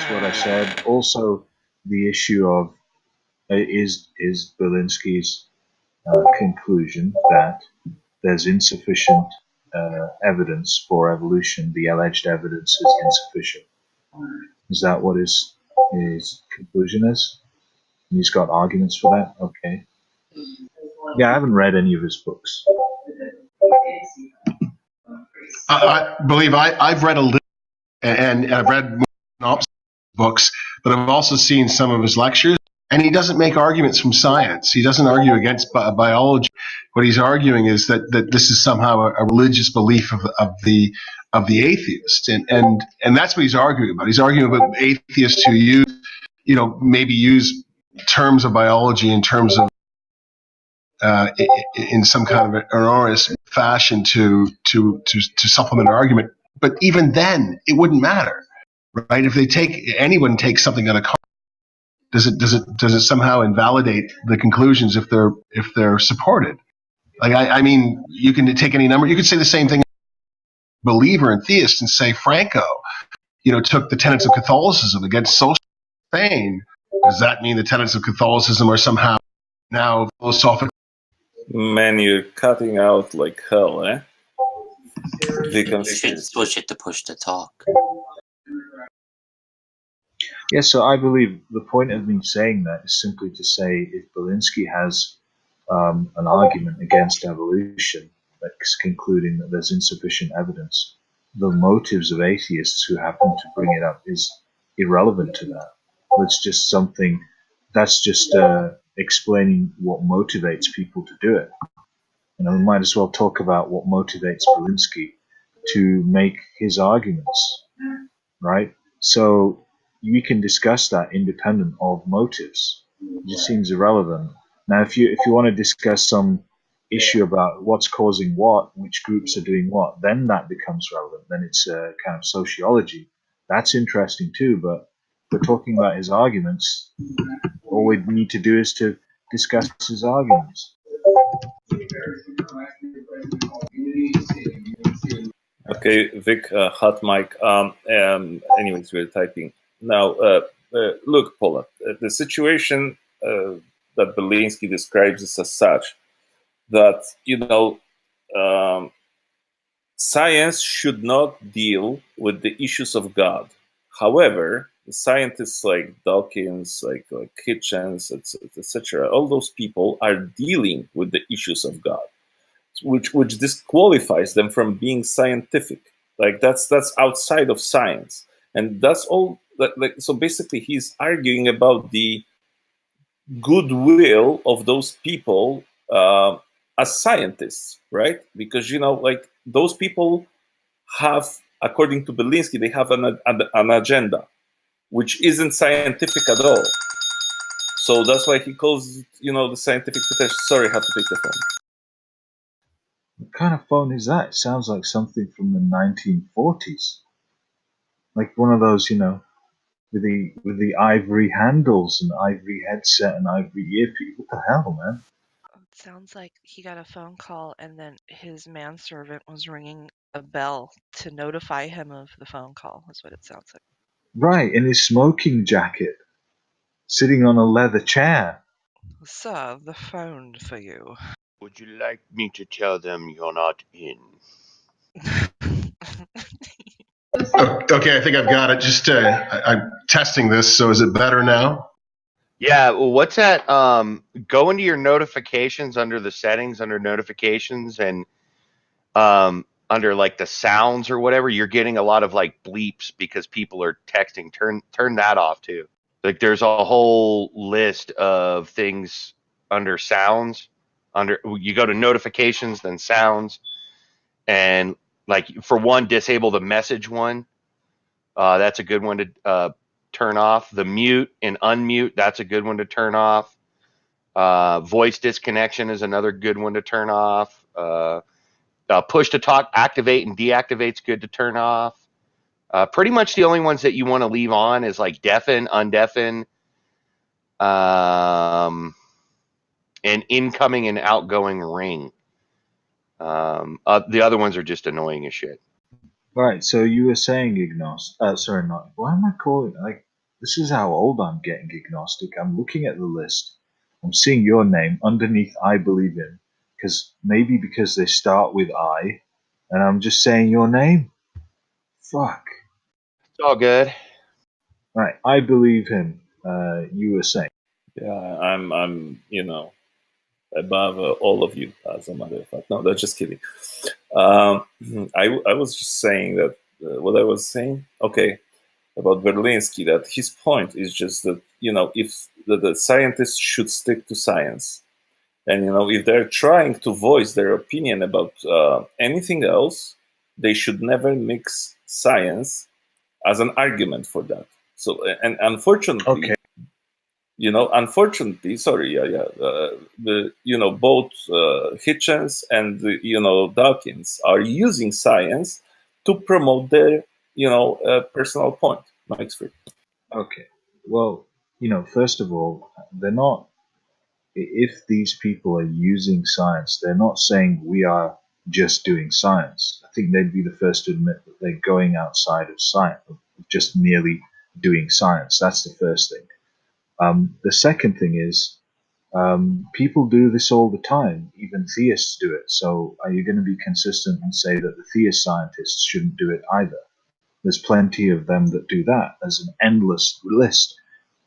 That's what I said. Also, the issue of is Belinsky's conclusion that there's insufficient evidence for evolution. The alleged evidence is insufficient. Is that what his conclusion is? And he's got arguments for that? Okay. Yeah, I haven't read any of his books. I believe I've read a little, and I've read more books, but I've also seen some of his lectures, and he doesn't make arguments from science. He doesn't argue against biology. What he's arguing is that this is somehow a religious belief of the atheist, and that's what he's arguing about. He's arguing about atheists who maybe use terms of biology in terms of in some kind of erroneous fashion to supplement an argument. But even then, it wouldn't matter, right? If anyone takes something out of context, does it somehow invalidate the conclusions if they're supported? Like I mean, you can take any number. You could say the same thing, believer and theist, and say Franco, took the tenets of Catholicism against social Spain. Does that mean the tenets of Catholicism are somehow now philosophical? Man, you're cutting out like hell, eh? You should switch it to push to talk. Yeah, so I believe the point of me saying that is simply to say if Belinsky has an argument against evolution that's concluding that there's insufficient evidence, the motives of atheists who happen to bring it up is irrelevant to that. That's just explaining what motivates people to do it. We might as well talk about what motivates Belinsky to make his arguments, right? So you can discuss that independent of motives. It just seems irrelevant. Now, if you want to discuss some issue about what's causing what, which groups are doing what, then that becomes relevant. Then it's kind of sociology. That's interesting too, but if we're talking about his arguments, all we need to do is to discuss his arguments. Okay, Vic, hot mic. Anyways, we're typing. Now, look, Paula, the situation that Belinsky describes is as such that, science should not deal with the issues of God. However, scientists like Dawkins, like Hitchens, etc., all those people are dealing with the issues of God, which disqualifies them from being scientific. Like that's outside of science, and that's all. So basically, he's arguing about the goodwill of those people as scientists, right? Because those people have, according to Belinsky, they have an agenda, which isn't scientific at all. So that's why he calls the scientific potential. Sorry, I have to take the phone. What kind of phone is that? It sounds like something from the 1940s. Like one of those, with the ivory handles and ivory headset and ivory earpiece. What the hell, man? It sounds like he got a phone call and then his manservant was ringing a bell to notify him of the phone call. That's what it sounds like. Right, in his smoking jacket, sitting on a leather chair. Sir, the phone for you. Would you like me to tell them you're not in? Okay, I think I've got it. Just I'm testing this. So is it better now? Yeah. Well, what's that? Go into your notifications under the settings, under notifications, and under like the sounds or whatever. You're getting a lot of like bleeps because people are texting. Turn that off too. Like there's a whole list of things under sounds. You go to notifications, then sounds, and like for one, disable the message one. That's a good one to turn off. The mute and unmute, that's a good one to turn off. Voice disconnection is another good one to turn off. Push to talk, activate and deactivate's good to turn off. Pretty much the only ones that you want to leave on is like deafen, undeafen, and incoming and outgoing ring. The other ones are just annoying as shit. Right, so you were saying, Ignos, sorry, not, why am I calling, like, this is how old I'm getting agnostic. I'm looking at the list. I'm seeing your name underneath I believe in, because they start with I, and I'm just saying your name. Fuck. It's all good. Right, I believe him. You were saying. Yeah, I'm above all of you, as a matter of fact. No, that's just kidding. I was just saying that what I was saying. Okay, about Berlinski, that his point is just that if the scientists should stick to science, and if they're trying to voice their opinion about anything else, they should never mix science as an argument for that. So, and unfortunately, Okay. Unfortunately, sorry, both Hitchens and Dawkins are using science to promote their personal point. Mike's free. Okay. Well, first of all, they're not. If these people are using science, they're not saying we are just doing science. I think they'd be the first to admit that they're going outside of science, of just merely doing science. That's the first thing. The second thing is, people do this all the time. Even theists do it. So are you going to be consistent and say that the theist scientists shouldn't do it either? There's plenty of them that do that. There's an endless list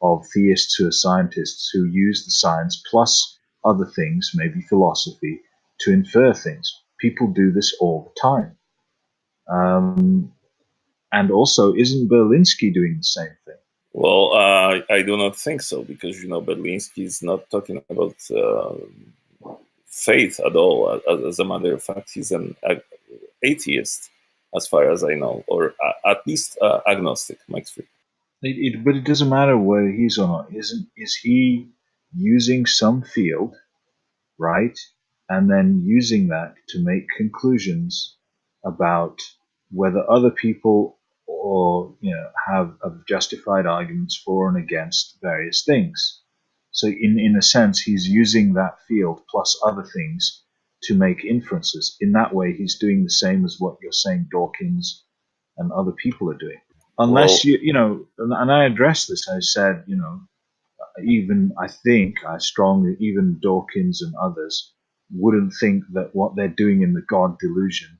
of theists who are scientists who use the science plus other things, maybe philosophy, to infer things. People do this all the time. And also, isn't Berlinski doing the same thing? Well, I do not think so, because Berlinski is not talking about faith at all. As a matter of fact, he's an atheist, as far as I know, or at least agnostic. Mike's free. But it doesn't matter whether he's or not. Is he using some field, right, and then using that to make conclusions about whether other people or have justified arguments for and against various things? So in a sense, he's using that field plus other things to make inferences. In that way, he's doing the same as what you're saying Dawkins and other people are doing. Unless and I addressed this. I said, even I strongly, even Dawkins and others wouldn't think that what they're doing in the God delusion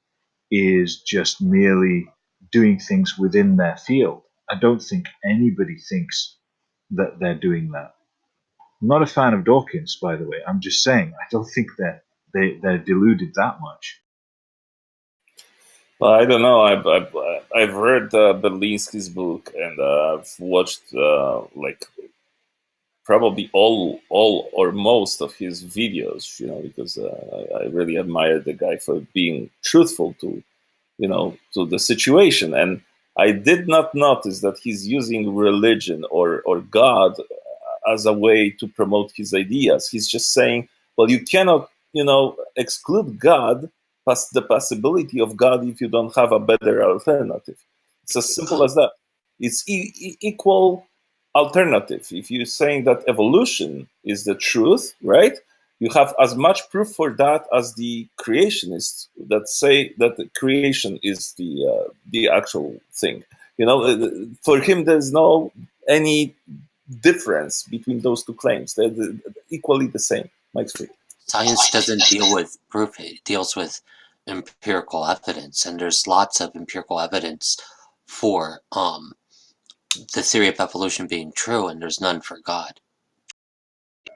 is just merely doing things within their field. I don't think anybody thinks that they're doing that. I'm not a fan of Dawkins, by the way. I'm just saying I don't think they're deluded that much. Well, I don't know. I've read Berlinski's book, and I've watched probably all or most of his videos. Because I really admire the guy for being truthful to the situation. And I did not notice that he's using religion or God as a way to promote his ideas. He's just saying, well, you cannot exclude God past the possibility of God if you don't have a better alternative. It's as simple as that. It's equal alternative. If you're saying that evolution is the truth, right? You have as much proof for that as the creationists that say that the creation is the actual thing. For him, there's no any difference between those two claims. They're equally the same. Mike's free. Science doesn't deal with proof, it deals with empirical evidence, and there's lots of empirical evidence for the theory of evolution being true, and there's none for God.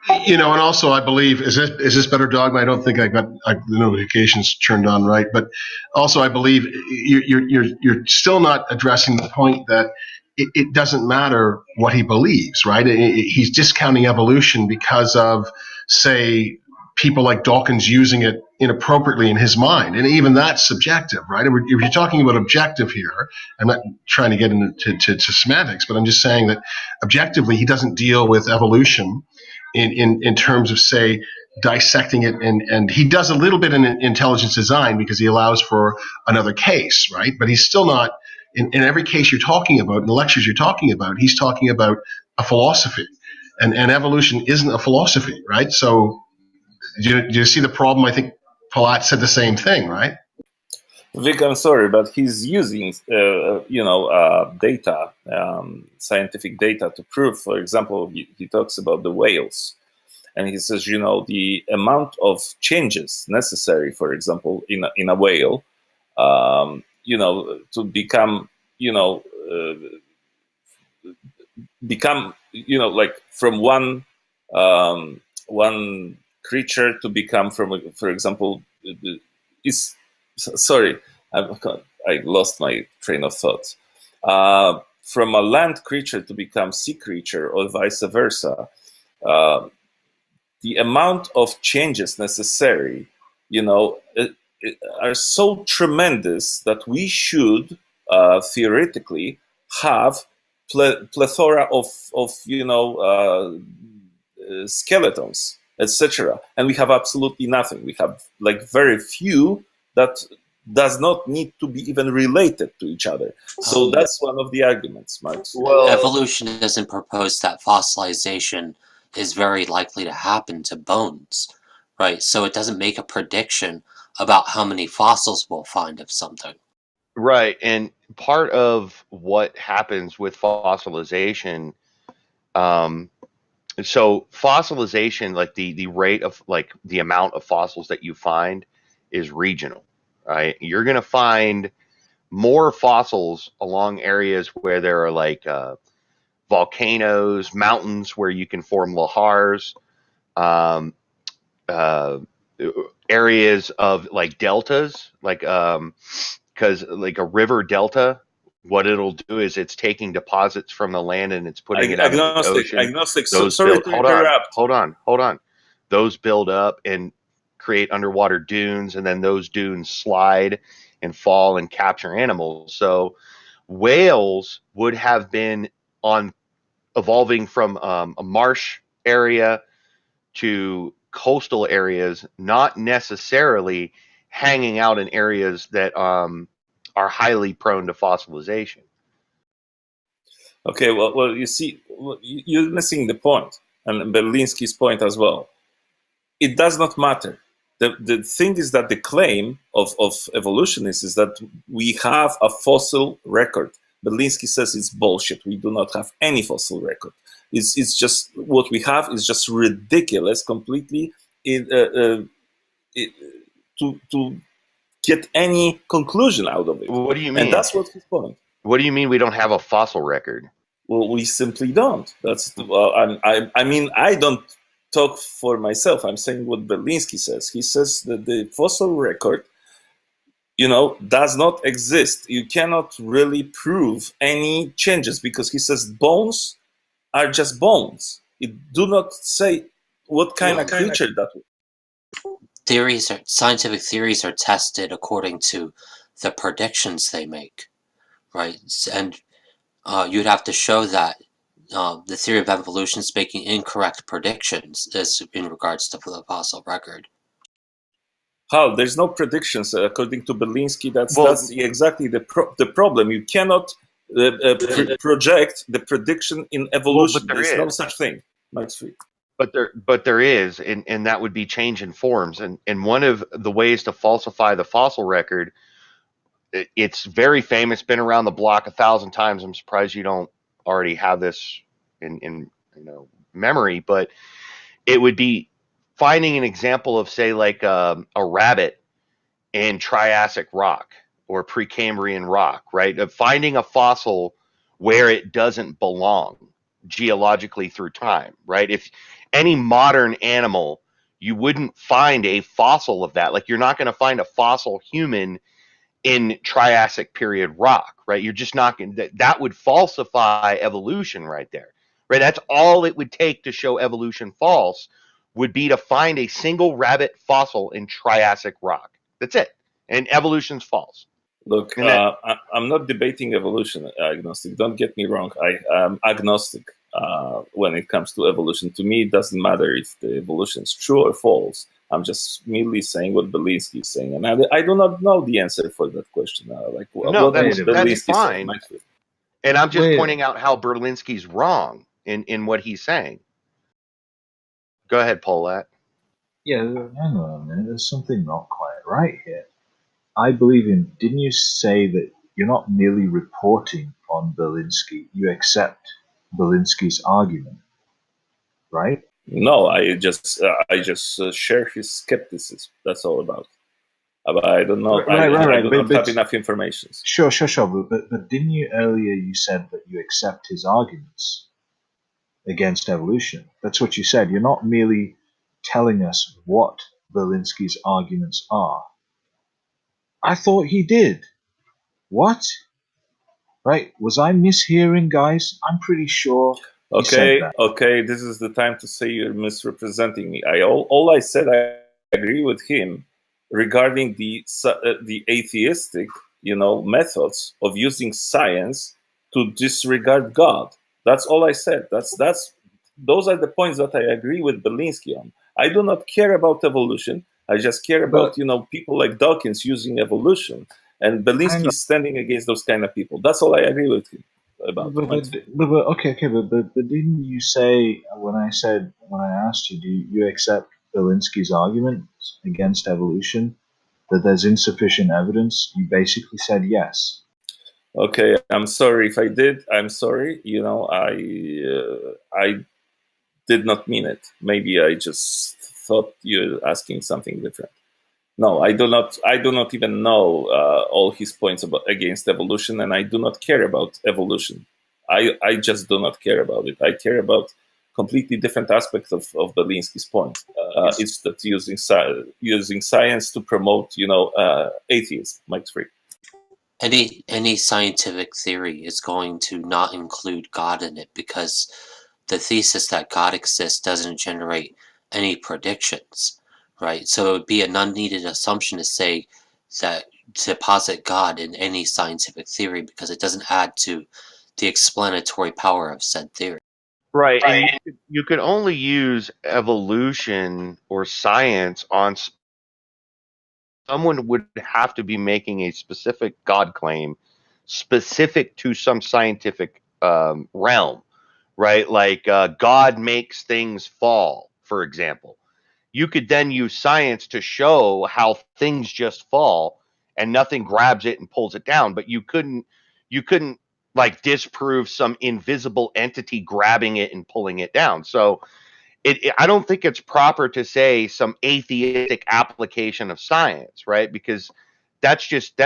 And also I believe, is this better, Dogma? I don't think I got the notifications turned on right, but also I believe you're still not addressing the point that it doesn't matter what he believes, right? He's discounting evolution because of, say, people like Dawkins using it inappropriately in his mind, and even that's subjective, right? If you're talking about objective here, I'm not trying to get into semantics, but I'm just saying that objectively he doesn't deal with evolution in terms of, say, dissecting it, and he does a little bit in intelligence design because he allows for another case, right? But he's still not, in every case you're talking about, in the lectures you're talking about, he's talking about a philosophy, and evolution isn't a philosophy, right? So do you see the problem? I think Palat said the same thing, right? Vic, I'm sorry, but he's using data scientific data to prove. For example, he talks about the whales, and he says, the amount of changes necessary, for example, in a whale, to become, like from one creature to become for example, is sorry, I lost my train of thought. From a land creature to become sea creature, or vice versa. The amount of changes necessary, are so tremendous that we should theoretically have plethora of skeletons, etc. And we have absolutely nothing. We have like very few that does not need to be even related to each other. So that's one of the arguments, Max. Well, evolution doesn't propose that fossilization is very likely to happen to bones, right? So it doesn't make a prediction about how many fossils we'll find of something. Right, and part of what happens with fossilization, so fossilization, like the rate of like the amount of fossils that you find is regional, right? You're going to find more fossils along areas where there are like volcanoes, mountains where you can form lahars, areas of like deltas, like because like a river delta, what it'll do is it's taking deposits from the land and it's putting it out in the ocean. Agnostic. Those Sorry build, to interrupt. hold on. Those build up and create underwater dunes, and then those dunes slide and fall and capture animals. So whales would have been evolving from a marsh area to coastal areas, not necessarily hanging out in areas that are highly prone to fossilization. Okay, well, you see, you're missing the point, and Berlinski's point as well. It does not matter. The thing is that the claim of evolutionists is that we have a fossil record. Berlinski says it's bullshit. We do not have any fossil record. It's just what we have is just ridiculous, completely, to get any conclusion out of it. What do you mean? And that's what his point. What do you mean we don't have a fossil record? Well, we simply don't. I mean, I don't talk for myself. I'm saying what Berlinski says. He says that the fossil record, does not exist. You cannot really prove any changes because he says bones are just bones. It do not say what kind of creature that was. Scientific theories are tested according to the predictions they make, right? And you'd have to show that the theory of evolution is making incorrect predictions in regards to the fossil record. How? There's no predictions according to Berlinski. That's exactly the problem. You cannot project the prediction in evolution. There's no such thing. Max Fried. But there is, and that would be change in forms. And one of the ways to falsify the fossil record, it's very famous, been around the block 1,000 times. I'm surprised you don't already have this in memory, but it would be finding an example of, say, like a rabbit in Triassic rock or Precambrian rock, right? Of finding a fossil where it doesn't belong geologically through time, right? If any modern animal, you wouldn't find a fossil of that. Like, you're not going to find a fossil human in Triassic period rock, right? You're just not going to, that would falsify evolution right there, right? That's all it would take to show evolution false, would be to find a single rabbit fossil in Triassic rock. That's it. And evolution's false. Look, I'm not debating evolution, agnostic. Don't get me wrong. I'm agnostic when it comes to evolution. To me, it doesn't matter if the evolution is true or false. I'm just merely saying what Berlinski is saying. And I do not know the answer for that question. That's fine. And I'm just pointing out how Berlinski's wrong in what he's saying. Go ahead, Paulette. Yeah, hang on a minute. There's something not quite right here. I believe in. Didn't you say that you're not merely reporting on Belinsky. You accept Belinsky's argument, right? No, I just share his skepticism. That's all about. But I don't know. Right. I do not have enough information. Sure. But didn't you earlier you said that you accept his arguments against evolution? That's what you said. You're not merely telling us what Belinsky's arguments are. I thought he did. What? Right? Was I mishearing, guys? I'm pretty sure he said that. Okay. This is the time to say you're misrepresenting me. All I said, I agree with him regarding the atheistic, methods of using science to disregard God. That's all I said. Those are the points that I agree with Belinsky on. I do not care about evolution. I just care about people like Dawkins using evolution, and Belinsky standing against those kind of people. That's all I agree with him about. Okay, but didn't you say when I asked you, do you accept Belinsky's arguments against evolution, that there's insufficient evidence? You basically said yes. Okay, I'm sorry if I did. I'm sorry. I did not mean it. Maybe I just thought you were asking something different. No, I do not even know all his points against evolution, and I do not care about evolution. I just do not care about it. I care about completely different aspects of Belinsky's point. It's that using science to promote, atheism. Mike's free. Any scientific theory is going to not include God in it, because the thesis that God exists doesn't generate any predictions, right? So it would be an unneeded assumption to say that to posit God in any scientific theory, because it doesn't add to the explanatory power of said theory. Right. And you could only use evolution or science on someone would have to be making a specific God claim specific to some scientific realm, right? Like God makes things fall, for example. You could then use science to show how things just fall and nothing grabs it and pulls it down, but you couldn't like disprove some invisible entity grabbing it and pulling it down. So I don't think it's proper to say some atheistic application of science, right? Because that's just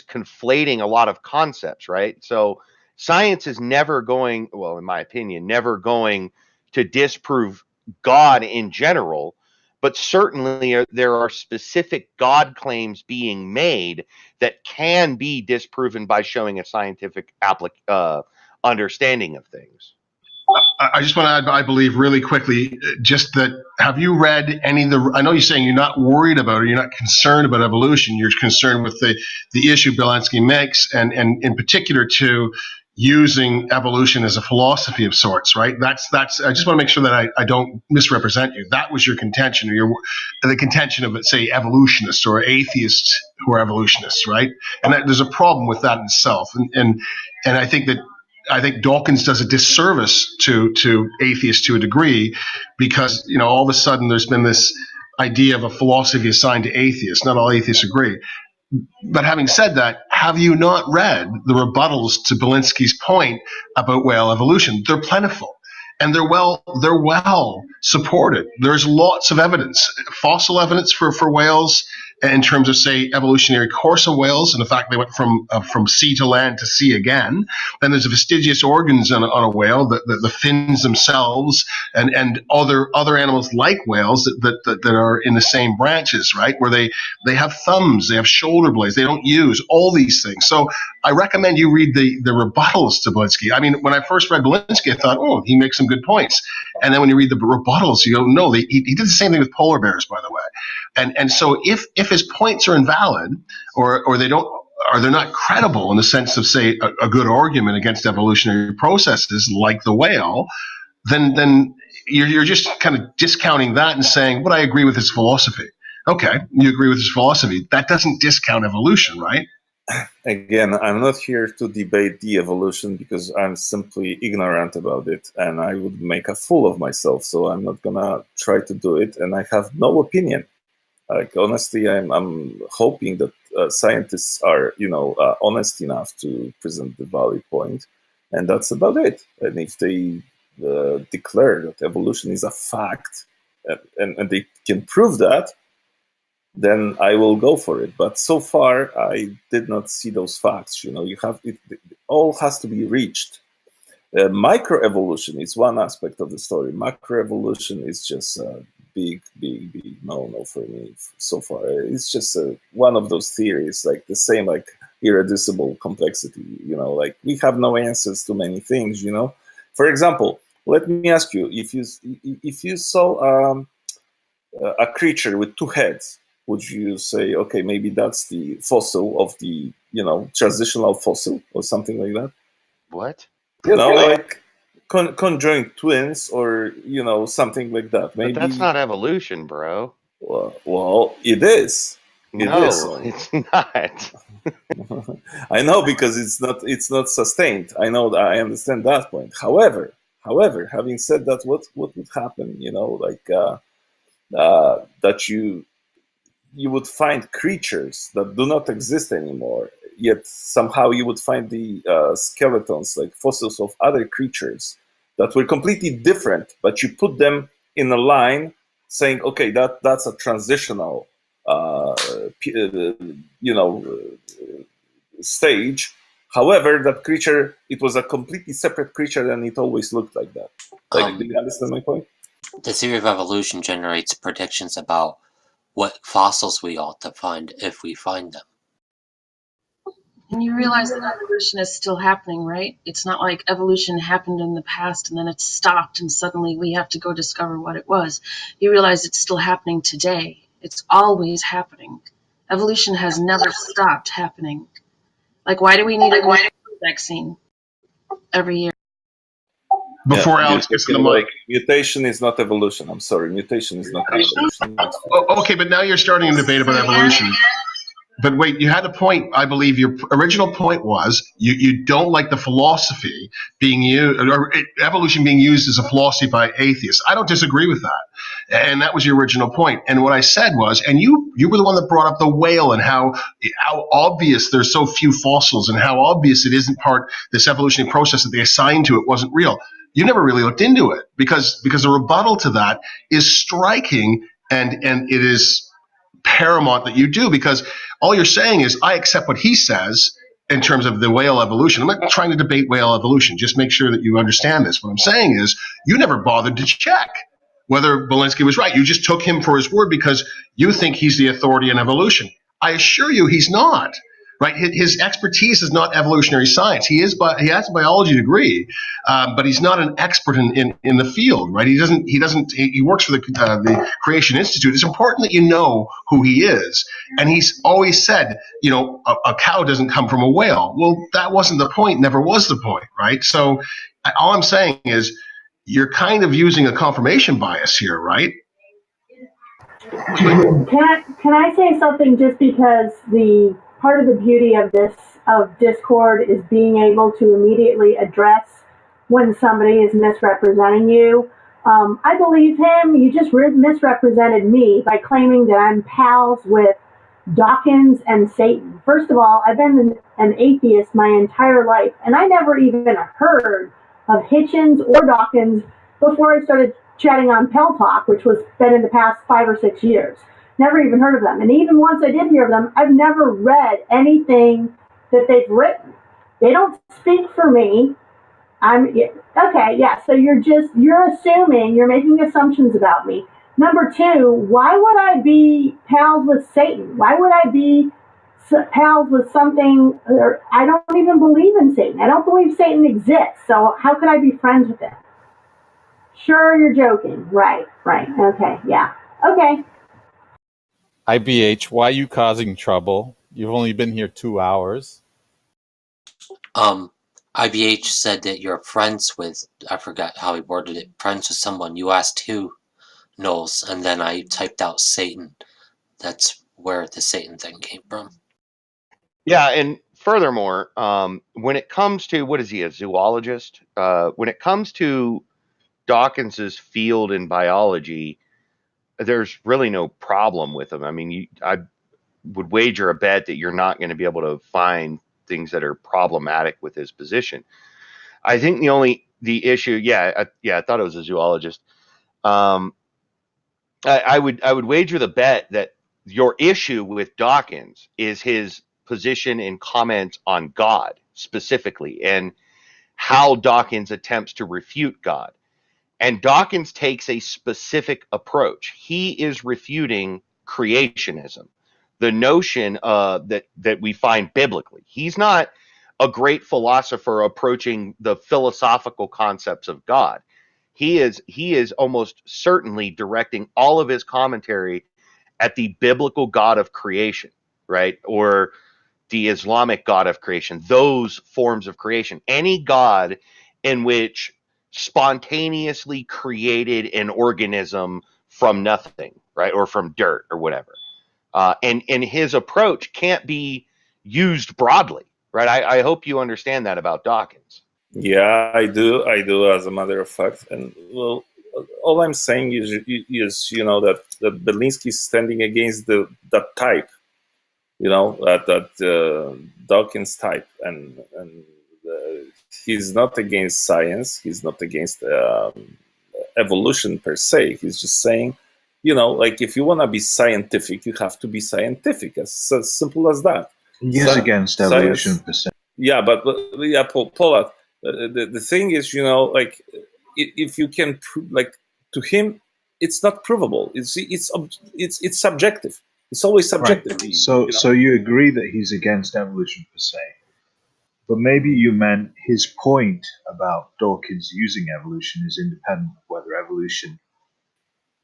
conflating a lot of concepts, right? So science is never going, well, in my opinion, never going to disprove God in general, but certainly there are specific God claims being made that can be disproven by showing a scientific understanding of things. I just want to add, I believe, really quickly, just that, have you read any of the, I know you're saying you're not worried about or you're not concerned about evolution, you're concerned with the issue Belinsky makes, and in particular to using evolution as a philosophy of sorts, right? That's. I just want to make sure that I don't misrepresent you. That was your contention, or the contention of, let's say, evolutionists or atheists who are evolutionists, right? And there's a problem with that in itself, and I think Dawkins does a disservice to atheists to a degree, because all of a sudden there's been this idea of a philosophy assigned to atheists. Not all atheists agree. But having said that, have you not read the rebuttals to Belinsky's point about whale evolution? They're plentiful. And they're well supported. There's lots of evidence, fossil evidence for whales, in terms of, say, evolutionary course of whales, and the fact they went from sea to land to sea again. Then there's the vestigious organs on a whale, the fins themselves, and other animals like whales that are in the same branches, right? Where they have thumbs, they have shoulder blades, they don't use all these things. So I recommend you read the rebuttals to Belinsky. I mean, when I first read Belinsky, I thought, oh, he makes some good points. And then when you read the rebuttals, you go, no, he did the same thing with polar bears, by the way. And so if his points are invalid, or they're not credible in the sense of, say, a good argument against evolutionary processes like the whale, then you're just kind of discounting that and saying, but I agree with his philosophy. Okay, you agree with his philosophy. That doesn't discount evolution, right? Again, I'm not here to debate the evolution, because I'm simply ignorant about it, and I would make a fool of myself. So I'm not gonna try to do it, and I have no opinion. Like, honestly, I'm hoping that scientists are, honest enough to present the valid point. and that's about it. And if they declare that evolution is a fact, and they can prove that, then I will go for it. But so far, I did not see those facts. You have it all has to be reached. Microevolution is one aspect of the story. Macroevolution is just a big no for me so far. It's just one of those theories, like the same like irreducible complexity. Like we have no answers to many things. For example, let me ask you: if you saw a creature with two heads, would you say, okay, maybe that's the fossil of the transitional fossil or something like that? What? Like conjoined twins or something like that. Maybe. But that's not evolution, bro. Well, it is. No, it's not. I know, because it's not sustained. I understand that point. However, having said that, what would happen? That you would find creatures that do not exist anymore, yet somehow you would find the skeletons, like fossils of other creatures that were completely different, but you put them in a line saying, okay, that's a transitional stage. However, that creature, it was a completely separate creature, and it always looked like that. Do you understand my point? The theory of evolution generates predictions about what fossils we ought to find if we find them. And you realize that evolution is still happening, right? It's not like evolution happened in the past and then it stopped and suddenly we have to go discover what it was. You realize it's still happening today. It's always happening. Evolution has never stopped happening. Like, why do we need a vaccine every year? Before Alex gets to the mic. Mutation is not evolution. I'm sorry. Mutation is not evolution. Okay, but now you're starting a debate about evolution. But wait, you had a point. I believe your original point was you don't like the philosophy being used, or evolution being used as a philosophy by atheists. I don't disagree with that. And that was your original point. And what I said was, and you were the one that brought up the whale and how obvious there's so few fossils and how obvious it isn't this evolutionary process that they assigned to it wasn't real. You never really looked into it because the rebuttal to that is striking, and it is paramount that you do, because all you're saying is, I accept what he says in terms of the whale evolution. I'm not trying to debate whale evolution. Just make sure that you understand this. What I'm saying is, you never bothered to check whether Belinsky was right. You just took him for his word because you think he's the authority in evolution. I assure you he's not. Right? His expertise is not evolutionary science. He has a biology degree, but he's not an expert in the field. Right? He works for the Creation Institute. It's important that you know who he is. And he's always said, a cow doesn't come from a whale. Well, that wasn't the point. Never was the point. Right? So all I'm saying is, you're kind of using a confirmation bias here, right? Can I say something, just because the part of the beauty of Discord is being able to immediately address when somebody is misrepresenting you. I believe him. You just misrepresented me by claiming that I'm pals with Dawkins and Satan. First of all, I've been an atheist my entire life, and I never even heard of Hitchens or Dawkins before I started chatting on Pell Talk, which was been in the past 5 or 6 years. Never even heard of them. And even once I did hear of them, I've never read anything that they've written. They don't speak for me. Okay, yeah, so you're assuming, you're making assumptions about me. Number two, why would I be pals with Satan? Why would I be pals with something? I don't even believe in Satan. I don't believe Satan exists. So how could I be friends with him? Sure, you're joking. Right. Okay, yeah. Okay. IBH, why are you causing trouble? You've only been here 2 hours. IBH said that you're friends with, I forgot how he worded it, friends with someone. You asked who, Knowles, and then I typed out Satan. That's where the Satan thing came from. Yeah, and furthermore, when it comes to, what is he, a zoologist? When it comes to Dawkins's field in biology, there's really no problem with him. I mean, I would wager a bet that you're not going to be able to find things that are problematic with his position. I think the issue, I thought it was a zoologist. I would wager the bet that your issue with Dawkins is his position and comments on God specifically, and how Dawkins attempts to refute God. And Dawkins takes a specific approach. He is refuting creationism, the notion that we find biblically. He's not a great philosopher approaching the philosophical concepts of God. He is almost certainly directing all of his commentary at the biblical God of creation, right? Or the Islamic God of creation, those forms of creation. Any God in which spontaneously created an organism from nothing, right? Or from dirt or whatever. And his approach can't be used broadly, right? I hope you understand that about Dawkins. Yeah, I do. I do, as a matter of fact. And well, all I'm saying is that Berlinski is standing against that type, that Dawkins type, and he's not against science. He's not against evolution per se. He's just saying, like, if you want to be scientific, you have to be scientific. As simple as that. He is against evolution Science, per se. yeah, but Paula, the thing is, like, if you can prove, like, to him, it's not provable. It's subjective. It's always subjective. Right. So you agree that he's against evolution per se, but maybe you meant his point about Dawkins using evolution is independent of whether evolution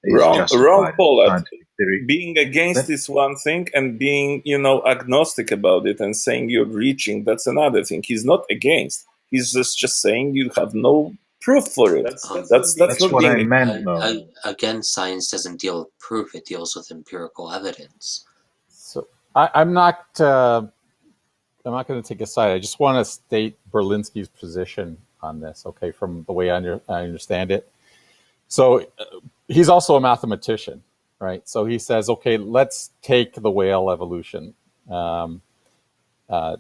is justified. Wrong, Paula. Scientific theory. Being against is one thing, and being, agnostic about it and saying you're reaching, that's another thing. He's not against. He's just saying you have no proof for it. That's what I meant, though. Again, science doesn't deal with proof; it deals with empirical evidence. So I'm not going to take a side. I just want to state Berlinski's position on this, okay, from the way I understand it. So he's also a mathematician, right? So he says, okay, let's take the whale evolution, 9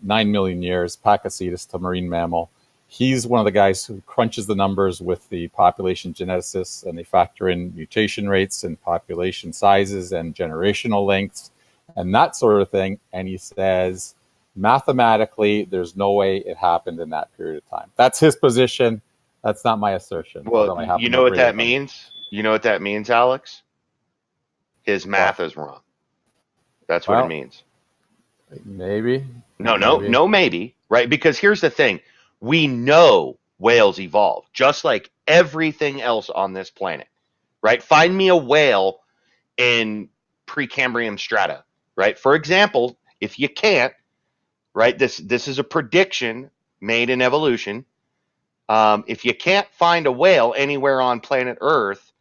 million years, Pakicetus to marine mammal. He's one of the guys who crunches the numbers with the population geneticists, and they factor in mutation rates and population sizes and generational lengths and that sort of thing. And he says, mathematically, there's no way it happened in that period of time. That's his position. That's not my assertion. Well, you know what that means? You know what that means, Alex? His math is wrong. That's what it means. Maybe. No, maybe, right? Because here's the thing. We know whales evolved, just like everything else on this planet, right? Find me a whale in Precambrian strata, right? For example, if you can't, right, this is a prediction made in evolution. If you can't find a whale anywhere on planet Earth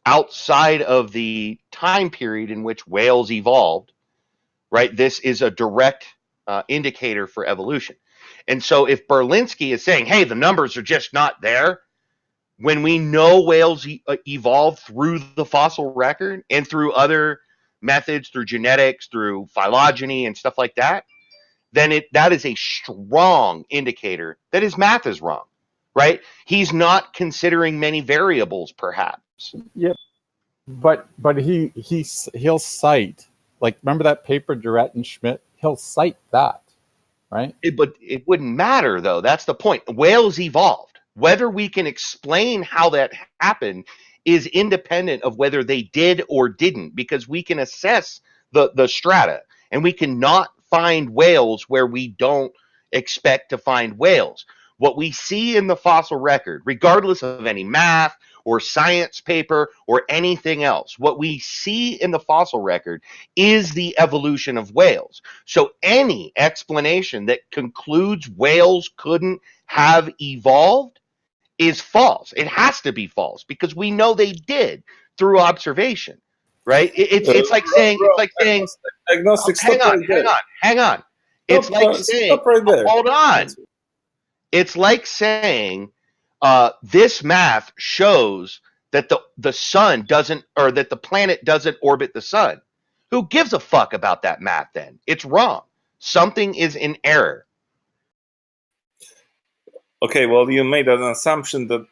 outside of the time period in which whales evolved, right, this is a direct indicator for evolution. And so if Berlinski is saying, hey, the numbers are just not there, when we know whales evolved through the fossil record and through other methods, through genetics, through phylogeny and stuff like that, then that is a strong indicator that his math is wrong. Right? He's not considering many variables, perhaps. Yep. But he'll cite, like, remember that paper, Durrett and Schmidt? He'll cite that, right? But it wouldn't matter, though. That's the point. Whales evolved. Whether we can explain how that happened is independent of whether they did or didn't, because we can assess the strata, and we cannot find whales where we don't expect to find whales. What we see in the fossil record, regardless of any math or science paper or anything else, what we see in the fossil record is the evolution of whales. So any explanation that concludes whales couldn't have evolved is false. It has to be false because we know they did through observation, right? It's like saying, agnostic. Hang on. It's like saying, hold on. It's like saying this math shows that the sun doesn't, or that the planet doesn't orbit the sun. Who gives a fuck about that math then? It's wrong. Something is in error. Okay, well, you made an assumption that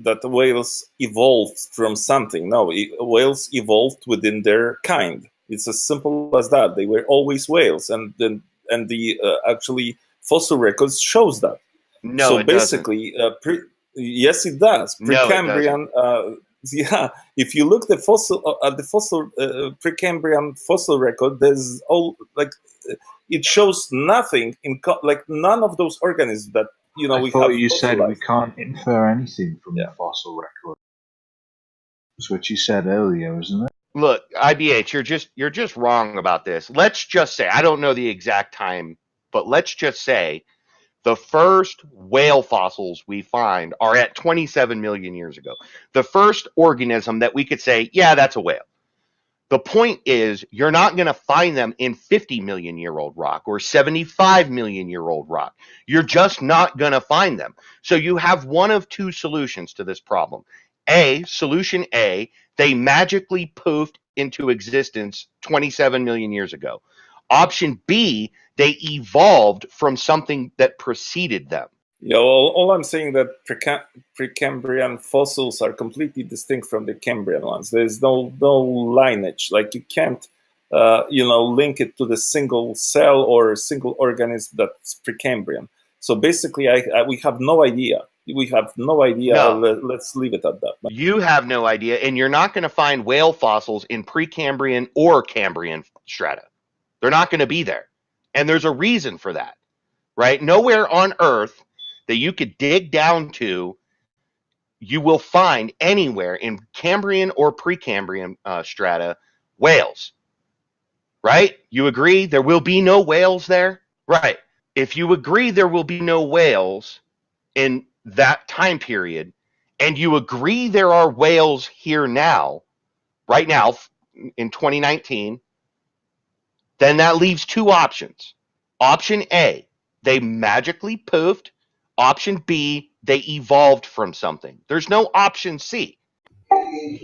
that whales evolved from something. No, whales evolved within their kind. It's as simple as that. They were always whales, and the actually fossil records shows that. No, So it doesn't. basically, yes, it does. No, it doesn't. Precambrian. Yeah, if you look at the fossil Precambrian fossil record, there's all like it shows nothing like none of those organisms that I we thought have you said we fossilized. can't infer anything from Yeah. the fossil record. That's what you said earlier, isn't it? Look, IBH, you're just wrong about this. Let's just say, I don't know the exact time, but let's just say the first whale fossils we find are at 27 million years ago. The first organism that we could say, yeah, that's a whale. The point is, you're not going to find them in 50 million year old rock or 75 million year old rock. You're just not going to find them. So you have one of two solutions to this problem. Solution A, they magically poofed into existence 27 million years ago. Option B, they evolved from something that preceded them. Yeah, well, all I'm saying that Precambrian fossils are completely distinct from the Cambrian ones. There's no lineage. Like you can't, link it to the single cell or single organism that's Precambrian. So basically, we have no idea. We have no idea. No. Let's leave it at that. You have no idea, and you're not going to find whale fossils in Precambrian or Cambrian strata. They're not going to be there. And there's a reason for that, right? Nowhere on Earth that you could dig down to, you will find anywhere in Cambrian or Precambrian strata whales, right? You agree there will be no whales there? Right. If you agree there will be no whales in that time period, and you agree there are whales here now, right now, in 2019, then that leaves two options. Option A, they magically poofed. Option B, they evolved from something. There's no option C.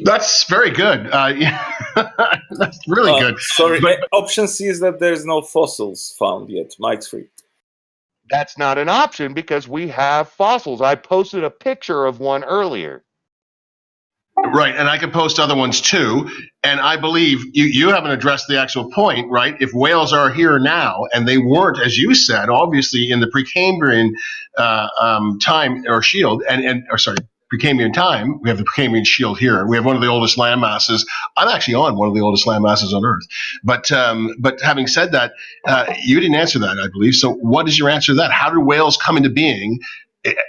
That's very good. That's really good. Sorry, But option C is that there's no fossils found yet. Mike's free. That's not an option because we have fossils. I posted a picture of one earlier. right, and I could post other ones too. And I believe you haven't addressed the actual point, right? If whales are here now, and they weren't, as you said, obviously in the Precambrian time or shield, Precambrian time, we have the Precambrian shield here. We have one of the oldest land masses. I'm actually on one of the oldest land masses on Earth. But having said that, you didn't answer that, I believe. So what is your answer to that? How did whales come into being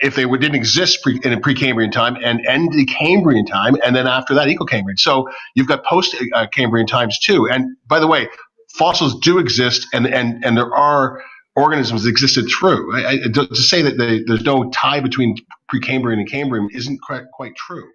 if they didn't exist in a Precambrian time and end the Cambrian time, and then after that, Ecocambrian? So you've got post-Cambrian times too. And by the way, fossils do exist, and there are organisms that existed through. To say that there's no tie between Precambrian and Cambrian isn't quite true.